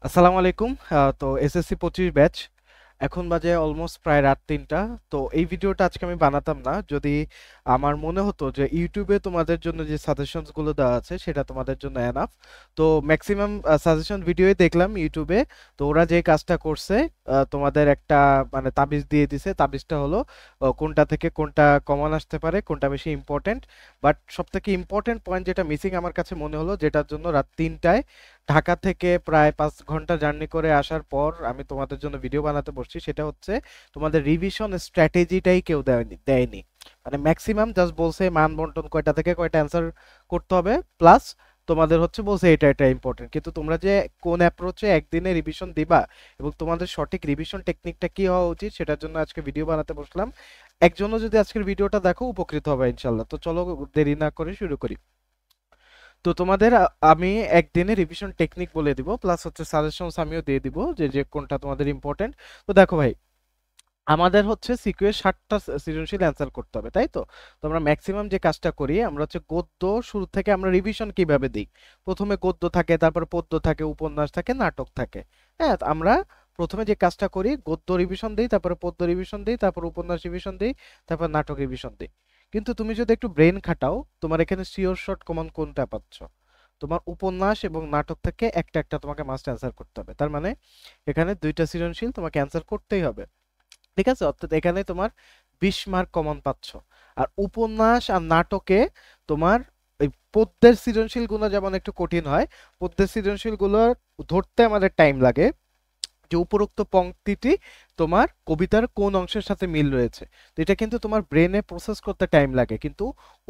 আসসালামু আলাইকুম। তো এসএসসি 25 ব্যাচ এখন বাজে অলমোস্ট প্রায় রাত 3টা। তো এই ভিডিওটা আজকে আমি বানাতাম না যদি আমার মনে হতো যে ইউটিউবে তোমাদের জন্য যে সাজেশনস গুলো দেওয়া আছে সেটা তোমাদের জন্য এনাফ। তো ম্যাক্সিমাম সাজেশন ভিডিওই দেখলাম ইউটিউবে। তো ওরা যে কাজটা করছে, তোমাদের একটা মানে তাবিজ দিয়ে দিছে। তাবিজটা হলো কোনটা থেকে কোনটা কমন আসতে পারে, কোনটা বেশি ইম্পর্টেন্ট। বাট সব থেকে ইম্পর্টেন্ট পয়েন্ট যেটা মিসিং আমার কাছে মনে হলো, যেটার জন্য রাত 3টায় ঢাকা থেকে প্রায় 5 ঘন্টা জার্নি করে আসার পর আমি তোমাদের জন্য ভিডিও বানাতে বসছি, সেটা হচ্ছে তোমাদের রিভিশন স্ট্র্যাটেজিটাই কেউ দেয়নি। মানে ম্যাক্সিমাম জাস্ট বলছে মান বন্টন কয়টা থেকে কয়টা অ্যান্সার করতে হবে, প্লাস তোমাদের হচ্ছে বলছে এটা এটা ইম্পর্টেন্ট। কিন্তু তোমরা যে কোন অ্যাপ্রোচে একদিনে রিভিশন দিবা এবং তোমাদের সঠিক রিভিশন টেকনিকটা কি হওয়া উচিত সেটার জন্য আজকে ভিডিও বানাতে বসলাম। একজনও যদি আজকের ভিডিওটা দেখো উপকৃত হবে ইনশাল্লাহ। তো চলো দেরি না করে শুরু করি। তো তোমাদের আমি একদিনে রিভিশন টেকনিক বলে দিব, প্লাস হচ্ছে সাজেশনস আমিও দিয়ে দিব যে যে কোনটা তোমাদের ইম্পর্টেন্ট। তো দেখো ভাই, আমাদের হচ্ছে সিকিউর 60টা সৃজনশীল অ্যান্সার করতে হবে, তাই তো? তো আমরা ম্যাক্সিমাম যে কাজটা করি, আমরা হচ্ছে গদ্য শুরু থেকে আমরা রিভিশন কিভাবে দিই। প্রথমে গদ্য থাকে, তারপর পদ্য থাকে, উপন্যাস থাকে, নাটক থাকে। হ্যাঁ, তো আমরা প্রথমে যে কাজটা করি, গদ্য রিভিশন দিই, তারপরে পদ্য রিভিশন দিই, তারপর উপন্যাস রিভিশন দিই, তারপর নাটক রিভিশন দিই। কিন্তু তুমি যদি একটু ব্রেন খাটাও, তোমার এখানে শিওর শর্ট কমন কোনটা পাচ্ছ? তোমার উপন্যাস এবং নাটক থেকে একটা একটা তোমাকে মাস্ট অ্যান্সার করতে হবে। তার মানে এখানে দুইটা সৃজনশীল তোমাকে অ্যান্সার করতেই হবে। ঠিক আছে, অর্থাৎ এখানে তোমার 20 মার্ক কমন পাচ্ছ। আর উপন্যাস আর নাটকে তোমার ওই পদ্যের সৃজনশীল গুলো যেমন একটু কঠিন হয়, পদ্যের সৃজনশীল গুলো ধরতে আমাদের টাইম লাগে যে উপরোক্ত পংক্তিটি তোমার কবিতার কোন অংশের সাথে মিল রয়েছে। তো এটা কিন্তু তোমার ব্রেনে প্রসেস করতে টাইম লাগে, কিন্তু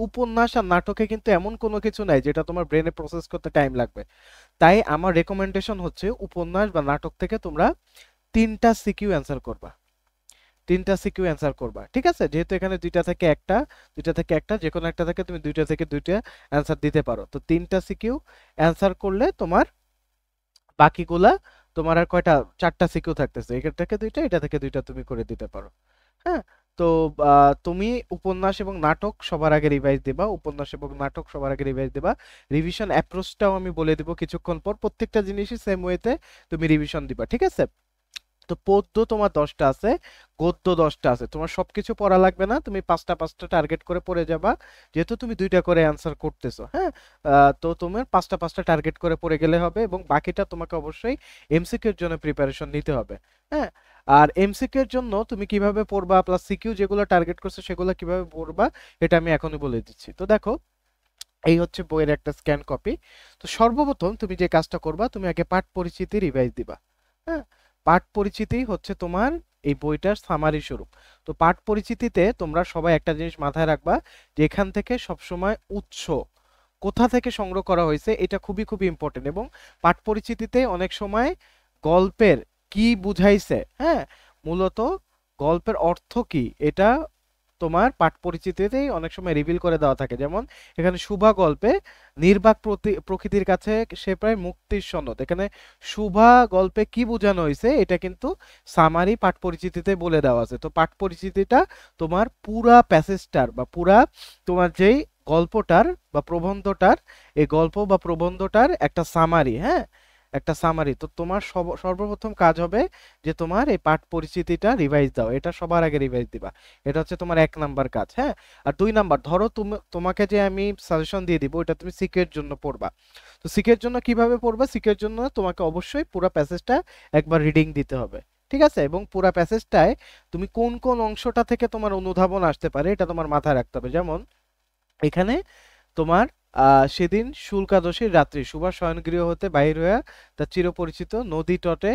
উপন্যাস আর নাটকে কিন্তু এমন কোনো কিছু নাই যেটা তোমার ব্রেনে প্রসেস করতে টাইম লাগবে। তাই আমার রেকমেন্ডেশন হচ্ছে উপন্যাস বা নাটক থেকে তোমরা 3টা সিকিউ অ্যান্সার করবা। 3টা সিকিউ অ্যান্সার করবা, ঠিক আছে? যেহেতু এখানে দুইটা থেকে একটা যে কোনো একটা থেকে তুমি দুইটা থেকে দুইটা অ্যান্সার দিতে পারো। তো 3টা সিকিউ অ্যান্সার করলে তোমার বাকিগুলা, তোমার আর কয়টা, 4টা সিকিউ থাকতেছে। এটা থেকে দুইটা, এটা থেকে দুইটা তুমি করে দিতে পারো। হ্যাঁ। তো তুমি উপন্যাস এবং নাটক সবার আগে রিভাইজ দিবা, উপন্যাস এবং নাটক সবার আগে রিভাইজ দিবা। রিভিশন অ্যাপ্রোচটাও আমি বলে দিব কিছুক্ষণ পর। প্রত্যেকটা জিনিসই সেম ওয়েতে তুমি রিভিশন দিবা, ঠিক আছে? তো পদ্য তোমার 10টা আছে, গদ্য 10টা আছে। তোমার সবকিছু পড়া লাগবে না, তুমি পাঁচটা পাঁচটা টার্গেট করে পড়ে যাবা। যেহেতু তুমি দুইটা করে অ্যান্সার করতেছো, হ্যাঁ। তো তোমার পাঁচটা পাঁচটা টার্গেট করে পড়ে গেলে হবে, এবং বাকিটা তোমাকে অবশ্যই এমসিকিউ এর জন্য প্রিপারেশন নিতে হবে। হ্যাঁ। আর এমসিকিউ এর জন্য তুমি কিভাবে পড়বা, প্লাস সিকিউ যেগুলো টার্গেট করছো সেগুলো কিভাবে পড়বা, এটা আমি এখনই বলে দিচ্ছি। তো দেখো, এই হচ্ছে বইয়ের একটা স্ক্যান কপি। তো সর্বপ্রথম তুমি যে কাজটা করবা, তুমি আগে পাঠ পরিচিতি রিভাইজ দিবা। হ্যাঁ। পাঠ পরিচিতি হচ্ছে তোমার এই বইটার সামারি স্বরূপ। তো পাঠ পরিচিতিতে তোমরা সবাই একটা জিনিস মাথায় রাখবা, যে এখান থেকে সবসময় উৎস কোথা থেকে সংগ্রহ করা হয়েছে এটা খুবই খুবই ইম্পর্টেন্ট। এবং পাঠ পরিচিতিতে অনেক সময় গল্পের কি বুঝাইছে, হ্যাঁ, মূলত গল্পের অর্থ কি, এটা তোমার পাঠ পরিচিতিতেই অনেক সময় রিভিল করে দেওয়া থাকে। যেমন এখানে শুভা গল্পে নির্বাক প্রকৃতির কাছে সে প্রায় মুক্তির সনদ, এখানে শুভা গল্পে কি বোঝানো হয়েছে এটা কিন্তু সামারি পাঠ পরিচিতিতে বলে দেওয়া আছে। তো পাঠ পরিচিতিটা তোমার পুরা প্যাসেজটার বা পুরা তোমার যেই গল্পটার বা প্রবন্ধটার, এই গল্প বা প্রবন্ধটার একটা সামারি, হ্যাঁ, একটা সামারি। তো তোমার সর্বপ্রথম কাজ হবে যে তোমার এই পাঠ পরিচিতিটা রিভাইজ দাও, এটা সবার আগে রিভাইজ দিবা। এটা হচ্ছে তোমার 1 নাম্বার কাজ, হ্যাঁ। আর 2 নাম্বার, ধরো তোমাকে যে আমি সাজেশন দিয়ে দিব এটা তুমি সিকের জন্য পড়বা। তো সিকের জন্য কিভাবে পড়বা, সিকের জন্য তোমাকে অবশ্যই পুরো প্যাসেজটা একবার রিডিং দিতে হবে, ঠিক আছে? এবং পুরো প্যাসেজটায় তুমি কোন কোন অংশটা থেকে তোমার অনুধাবন আসতে পারে এটা তোমার মাথায় রাখতে হবে। যেমন এখানে তোমার সেদিন শুল্কাদশীর রাত্রি সুভাষ শয়নগৃহ হতে বাহির হইয়া তার চিরপরিচিত নদী তটে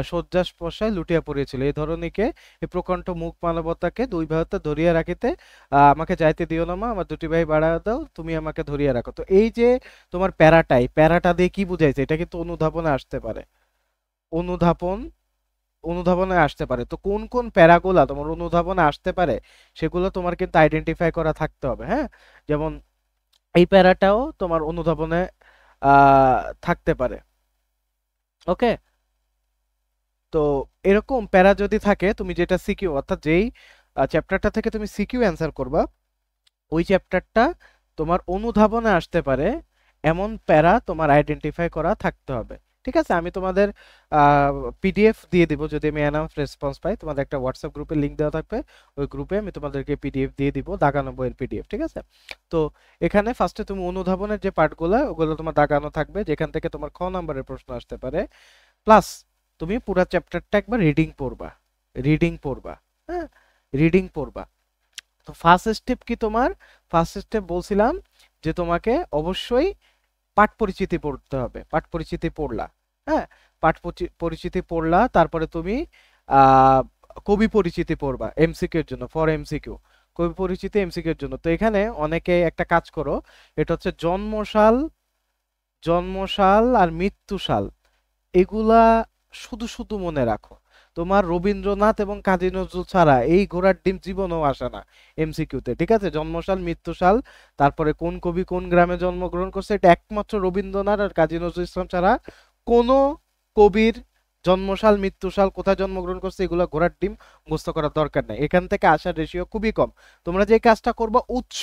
শয্যাস্পর্শায় লুটিয়া পড়িয়েছিল। এই ধরনীকে এই প্রকণ্ঠ মুখ মানবতাকে দুই বাহুতে ধরিয়া রাখিতে আমাকে যাইতে দিও না মা, আমার দুটি ভাই বাড়া দাও, তুমি আমাকে ধরিয়া রাখো। তো এই যে তোমার প্যারাটাই, প্যারাটা দিয়ে কি বুঝাইছে এটা কিন্তু অনুধাবনে আসতে পারে। অনুধাবন অনুধাবনে আসতে পারে। তো কোন কোন প্যারাগুলা তোমার অনুধাবনে আসতে পারে সেগুলো তোমার কিন্তু আইডেন্টিফাই করা থাকতে হবে, হ্যাঁ। যেমন এই প্যারাটাও তোমার অনুধাবনে থাকতে পারে। ওকে। তো এরকম প্যারা যদি থাকে, তুমি যেটা সিকিউ অর্থাৎ যেই চ্যাপ্টারটা থেকে তুমি সিকিউ অ্যান্সার করবা, ওই চ্যাপ্টারটা তোমার অনুধাবনে আসতে পারে এমন প্যারা তোমার আইডেন্টিফাই করা থাকতে হবে। ঠিক আছে, আমি তোমাদের পিডিএফ দিয়ে দিব যদি আমি এনাফ রেসপন্স পাই। তোমাদের একটা হোয়াটসঅ্যাপ গ্রুপে লিংক দেওয়া থাকবে, ওই গ্রুপে আমি তোমাদেরকে পিডিএফ দিয়ে দিব, দাগানো বইয়ের পিডিএফ। ঠিক আছে, তো এখানে ফার্স্টে তুমি অনুধাবনের যে পার্টগুলো ওগুলো তোমার দাগানো থাকবে, যেখান থেকে তোমার খ নাম্বারের প্রশ্ন আসতে পারে। প্লাস তুমি পুরো চ্যাপ্টারটা একবার রিডিং পড়বা, রিডিং পড়বা, হ্যাঁ, রিডিং পড়বা। তো ফার্স্ট স্টেপ কি তোমার? ফার্স্ট স্টেপ বলছিলাম যে তোমাকে অবশ্যই পাঠ পরিচিতি পড়তে হবে। পাঠ পরিচিতি পড়লা, হ্যাঁ, পরিচিতি পড়লা, তারপরে তুমি আহ কবি পরিচিতি পড়বা এমসিকিউ এর জন্য, ফর এমসিকিউ কবি পরিচিতি এমসিকিউ এর জন্য। তো এখানে অনেকে একটা কাজ করো, এটা হচ্ছে জন্মসাল, জন্মসাল আর মৃত্যুসাল, এগুলা শুধু শুধু মনে রাখো। তোমার রবীন্দ্রনাথ এবং কাজী নজরুল ছাড়া এই ঘোড়ার ডিম জীবনেও আসে না এমসিকিউতে। ঠিক আছে, জন্মসাল মৃত্যুসাল, তারপরে কোন কবি কোন গ্রামে জন্মগ্রহণ করছে, এটা একমাত্র রবীন্দ্রনাথ আর কাজী নজরুল ইসলাম ছাড়া কোনো কবির জন্মসাল মৃত্যুসাল কোথায় জন্মগ্রহণ করছে এগুলো ঘোড়ার ডিম মুখস্থ করার দরকার নাই। এখান থেকে আসার রেশিও খুবই কম। তোমরা যে কাজটা করবা, উৎস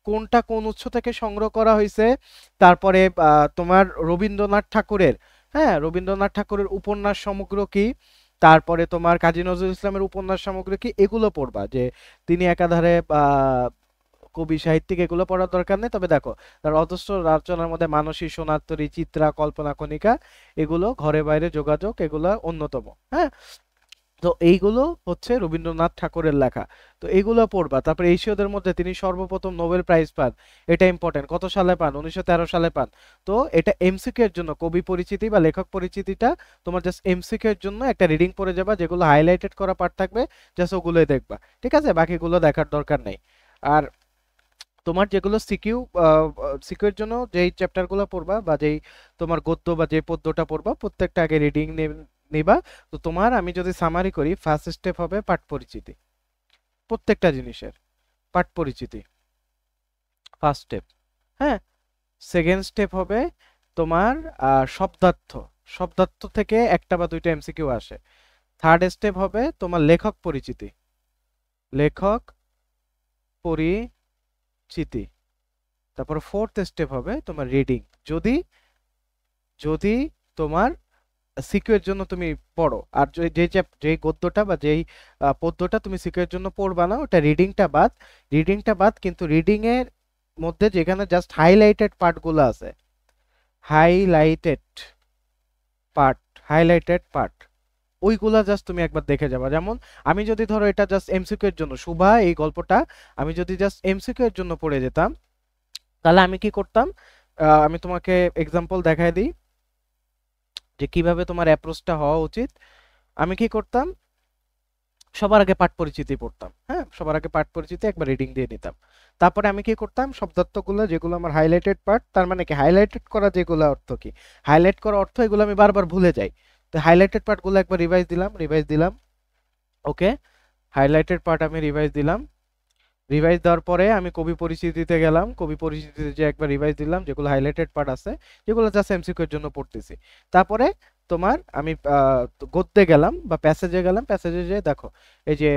কোনটা কোন উৎস থেকে সংগ্রহ করা হয়েছে, তারপরে তোমার রবীন্দ্রনাথ ঠাকুরের, হ্যাঁ, রবীন্দ্রনাথ ঠাকুরের উপন্যাস সমগ্র কি, তারপরে তোমার কাজী নজরুল ইসলামের উপন্যাস সমগ্র কি, এগুলো পড়বা। যে তিনি একাধারে কবি সাহিত্যিক, এগুলো পড়ার দরকার নেই। তবে দেখো তার অজস্র রচনার মধ্যে মানসী সোনারতরী, চিত্রা, কল্পনা কণিকা, এগুলো ঘরে বাইরে যোগাযোগ, এগুলো অন্যতম। হ্যাঁ, তো এইগুলো হচ্ছে রবীন্দ্রনাথ ঠাকুরের লেখা, তো এইগুলো পড়বা। তারপরে এশীয়দের মধ্যে তিনি সর্বপ্রথম নোবেল প্রাইজ পান, এটা ইম্পর্টেন্ট। কত সালে পান? 1913 সালে পান। তো এটা এমসিকিউ এর জন্য, কবি পরিচিতি বা লেখক পরিচিতিটা তোমার জাস্ট এমসিকিউ এর জন্য একটা রিডিং পড়ে যাবা, যেগুলো হাইলাইটেড করা পার্ট থাকবে জাস্ট ওগুলোই দেখবা। ঠিক আছে, বাকিগুলো দেখার দরকার নেই। আর তোমার যেগুলো সিকিউ, সিকিউ এর জন্য যেই চ্যাপ্টারগুলো পড়বা বা যেই তোমার গদ্য বা যে পদ্যটা পড়বা, প্রত্যেকটা আগে রিডিং নিবা। তো তোমার আমি যদি সামারি করি, ফার্স্ট স্টেপ হবে পাঠ পরিচিতি, প্রত্যেকটা জিনিসের পাঠ পরিচিতি, ফার্স্ট স্টেপ। হ্যাঁ, সেকেন্ড স্টেপ হবে তোমার শব্দার্থ, শব্দার্থ থেকে একটা বা দুইটা এমসিকিউ আসে। থার্ড স্টেপ হবে তোমার লেখক পরিচিতি, লেখক পরিচিতি। তারপর ফোর্থ স্টেপ হবে তোমার রিডিং। যদি যদি তোমার সিকিউর জন্য তুমি পড়ো, আর যেই গদ্যটা বা যেই পদ্যটা তুমি সিকিউর জন্য পড়বা না, ওটা রিডিংটা বাদ, রিডিংটা বাদ। কিন্তু রিডিং এর মধ্যে যেখানে জাস্ট হাইলাইটেড পার্টগুলো আছে, হাইলাইটেড পার্ট, হাইলাইটেড পার্ট, ওইগুলা জাস্ট তুমি একবার দেখে যাবা। যেমন আমি যদি ধরো এটা জাস্ট এমসিকিউ এর জন্য, শুভা এই গল্পটা আমি যদি জাস্ট এমসিকিউ এর জন্য পড়ে যেতাম, তাহলে আমি কি করতাম, আমি তোমাকে এক্সাম্পল দেখাই দিই যে কিভাবে তোমার অ্যাপ্রোচটা হওয়া উচিত। আমি কি করতাম, সবার আগে পাঠ পরিচিতি পড়তাম, হ্যাঁ, সবার আগে পাঠ পরিচিতি একবার রিডিং দিয়ে নিতাম। তারপরে আমি কি করতাম, শব্দার্থগুলো যেগুলো আমার হাইলাইটেড পার্ট, তার মানে কি হাইলাইটেড করা, যেগুলো অর্থ কি, হাইলাইট করা অর্থ, এগুলো আমি বারবার ভুলে যাই। তো হাইলাইটেড পার্টগুলো একবার রিভাইজ দিলাম, রিভাইজ দিলাম। ওকে, হাইলাইটেড পার্ট আমি রিভাইজ দিলাম। রিভাইজ দেওয়ার পরে আমি কবি পরিচিতিতে গেলাম, কবি পরিচিতিতে যে একবার রিভাইজ দিলাম, যেগুলো হাইলাইটেড পার্ট আছে, যেগুলো জাস্ট এমসিকিউ এর জন্য পড়তেছি। তারপরে তোমার আমি গদ্যে গেলাম বা প্যাসেজে গেলাম, প্যাসেজে যে দেখো এই যে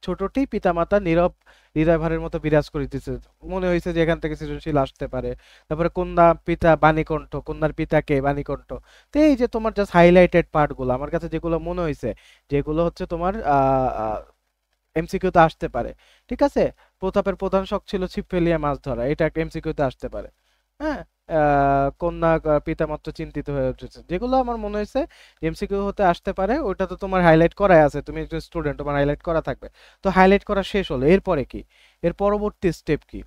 ছোটটি পিতামাতা নীরব হৃদয়ভারের মতো বিরাজ করিতেছে, মনে হয়েছে যে এখান থেকে সৃজনশীল আসতে পারে। তারপরে কন্যা পিতা বাণীকণ্ঠ, কন্যার পিতা কে, বাণীকণ্ঠ। তো এই যে তোমার জাস্ট হাইলাইটেড পার্টগুলো আমার কাছে যেগুলো মনে হয়েছে, যেগুলো হচ্ছে তোমার এমসিকিউতে আসতে পারে। ঠিক আছে, প্রতাপের প্রধান শখ ছিল ছিপ ফেলিয়া মাছ ধরা, এটা এমসিকিউতে আসতে পারে। হ্যাঁ, কন্যা পিতামাত্র চিন্তিত হয়ে উঠেছে, যেগুলো আমার মনে হয়েছে এমসিকিউ হতে আসতে পারে, ওটা তো তোমার হাইলাইট করাই আছে, তুমি একজন স্টুডেন্ট, তোমার হাইলাইট করা থাকবে। তো হাইলাইট করা শেষ হলো, এরপরে কি, এর পরবর্তী স্টেপ কি?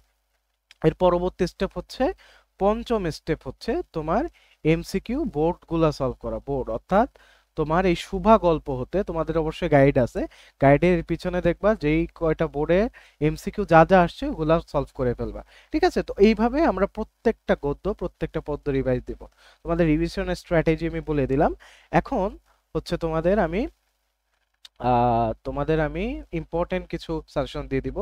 এর পরবর্তী স্টেপ হচ্ছে, পঞ্চম স্টেপ হচ্ছে তোমার এমসিকিউ বোর্ড গুলা সলভ করা। বোর্ড অর্থাৎ তোমার এই শুভা গল্প হতে তোমাদের অবশ্যই গাইড আছে, গাইডের পিছনে দেখবা যেই কয়টা বোর্ডে এমসিকিউ যা যা আসছে ওগুলা সলভ করে ফেলবা। ঠিক আছে, তো এইভাবে আমরা প্রত্যেকটা গদ্য প্রত্যেকটা পদ্য রিভাইজ দিব। তোমাদের রিভিশনের স্ট্র্যাটেজি আমি বলে দিলাম। এখন হচ্ছে তোমাদের আমি তোমাদের আমি ইম্পর্টেন্ট কিছু সাজেশন দিয়ে দিব।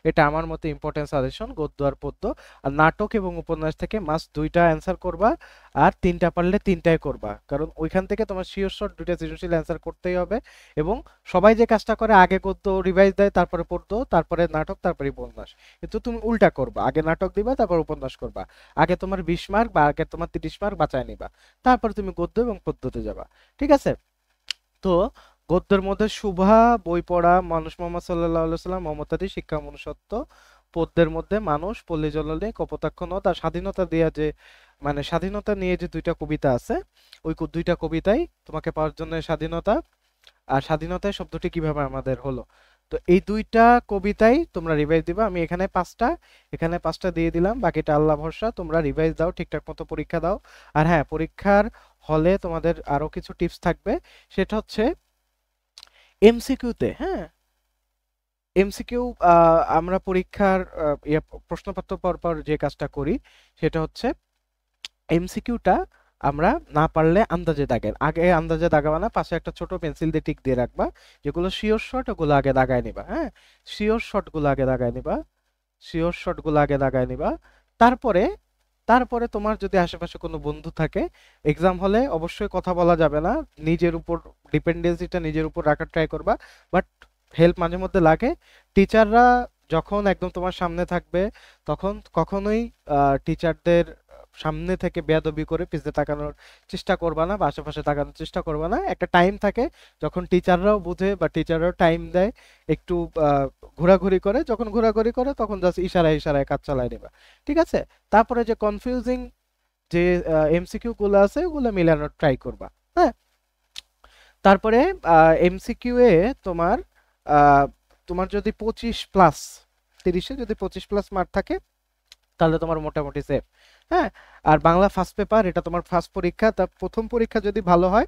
এটা আমার মতে ইম্পর্টেন্ট সাজেশন, গদ্য আর পদ্য। আর নাটক এবং উপন্যাস থেকে মাস্ট দুইটা অ্যান্সার করবা, আর তিনটা পারলে তিনটাই করবা, কারণ ওইখান থেকে তোমার শিওর শর্ট দুইটা সৃজনশীল অ্যান্সার করতেই হবে। এবং সবাই যে কাজটা করে আগে গদ্য রিভাইজ দেয়, তারপরে পদ্য, তারপরে নাটক, তারপরে উপন্যাস, কিন্তু তুমি উল্টা করবা, আগে নাটক দিবা তারপর উপন্যাস করবা। আগে তোমার 20 মার্ক বা আগে তোমার 30 মার্ক বাঁচায় নিবা, তারপরে তুমি গদ্য এবং পদ্যতে যাবা। ঠিক আছে? তো গদ্যের মধ্যে শুভা, বই পড়া, মানুষ মোহাম্মদ সাল্লাল্লাহু আলাইহি সাল্লাম, মমতাদি, শিক্ষা মনুষ্যত্ব। পদ্যের মধ্যে মানুষ, পল্লী জলনে, কপোতাক্ষ নদ আর স্বাধীনতা দিয়া যে, মানে স্বাধীনতা নিয়ে যে দুইটা কবিতা আছে, ওই দুইটা কবিতাই তোমাকে পাওয়ার জন্য স্বাধীনতা আর স্বাধীনতায় শব্দটি কিভাবে আমাদের হলো। তো এই দুইটা কবিতাই তোমরা রিভাইজ দিবা। আমি এখানে পাঁচটা দিয়ে দিলাম, বাকিটা আল্লাহ ভরসা। তোমরা রিভাইজ দাও, ঠিকঠাক মতো পরীক্ষা দাও। আর হ্যাঁ, পরীক্ষার হলে তোমাদের আরো কিছু টিপস থাকবে। সেটা হচ্ছে এমসিকিউতে, হ্যাঁ, এমসিকিউ, আমরা পরীক্ষার প্রশ্নপত্র পর পর যে কাজটা করি সেটা হচ্ছে এমসিকিউটা আমরা না পারলে আন্দাজে দাগের আগে আন্দাজে দাগাবা না, পাশে একটা ছোট পেন্সিল দিয়ে টিক দিয়ে রাখবা। যেগুলো শিওর শর্ট ওগুলো আগে দাগায় নিবা, হ্যাঁ, শিওর শর্ট গুলো আগে দাগায় নিবা, শিওর শর্ট গুলো আগে দাগায় নিবা। তারপরে তারপরে তোমার যদি আশেপাশে কোনো বন্ধু থাকে, এক্সাম হলে অবশ্যই কথা বলা যাবে না, নিজের উপর ডিপেন্ডেন্সিটা নিজের উপর রাখার ট্রাই করবা। বাট হেল্প মাঝে মধ্যে লাগে। টিচাররা যখন একদম তোমার সামনে থাকবে, তখন কখনোই টিচারদের সামনে থেকে বেয়াদবি করে পিছনে তাকানোর চেষ্টা করবা না বা আশেপাশে তাকানোর চেষ্টা করবা না। একটা টাইম থাকে যখন টিচাররাও বুঝে বা টিচাররাও টাইম দেয়, একটু আহ, ঘোরাঘুরি করে, যখন ঘোরাঘুরি করে তখন জাস্ট ইশারায় ইশারায় কাজ চালায় নেবা। ঠিক আছে? তারপরে যে কনফিউজিং যে এমসিকিউ গুলো আছে ওগুলো মিলানোর ট্রাই করবা। হ্যাঁ, তারপরে এমসিকিউ এ তোমার আহ, তোমার যদি 25+, 30-এ যদি 25+ মার্ক থাকে তাহলে তোমার মোটামুটি সেফ। হ্যাঁ, আর বাংলা ফার্স্ট পেপার, এটা তোমার ফার্স্ট পরীক্ষা, তা প্রথম পরীক্ষা যদি ভালো হয়,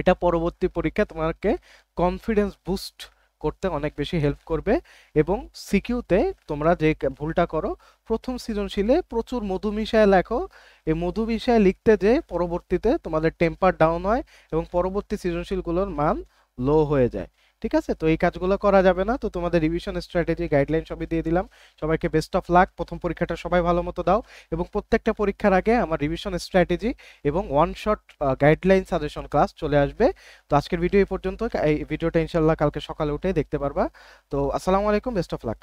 এটা পরবর্তী পরীক্ষা তোমাকে কনফিডেন্স বুস্ট করতে অনেক বেশি হেল্প করবে। এবং সিকিউতে তোমরা যে ভুলটা করো, প্রথম সৃজনশীলে প্রচুর মধু মিশায় লেখো। এই মধু মিশায় লিখতে যে পরবর্তীতে তোমাদের টেম্পার ডাউন হয় এবং পরবর্তী সৃজনশীলগুলোর মান লো হয়ে যায়। ঠিক আছে? তো এই কাজগুলো করা যাবে না। তো তোমাদের রিভিশন স্ট্র্যাটেজি গাইডলাইন সবই দিয়ে দিলাম। সবাইকে বেস্ট অফ লাক। প্রথম পরীক্ষাটা সবাই ভালো মতো দাও, এবং প্রত্যেকটা পরীক্ষার আগে আমার রিভিশন স্ট্র্যাটেজি এবং one shot guideline suggestion class চলে আসবে। তো আজকের ভিডিও এই পর্যন্ত। এই ভিডিওটা ইনশাল্লাহ কালকে সকালে উঠে দেখতে পারবা। তো আসসালামু আলাইকুম, বেস্ট অফ লাক।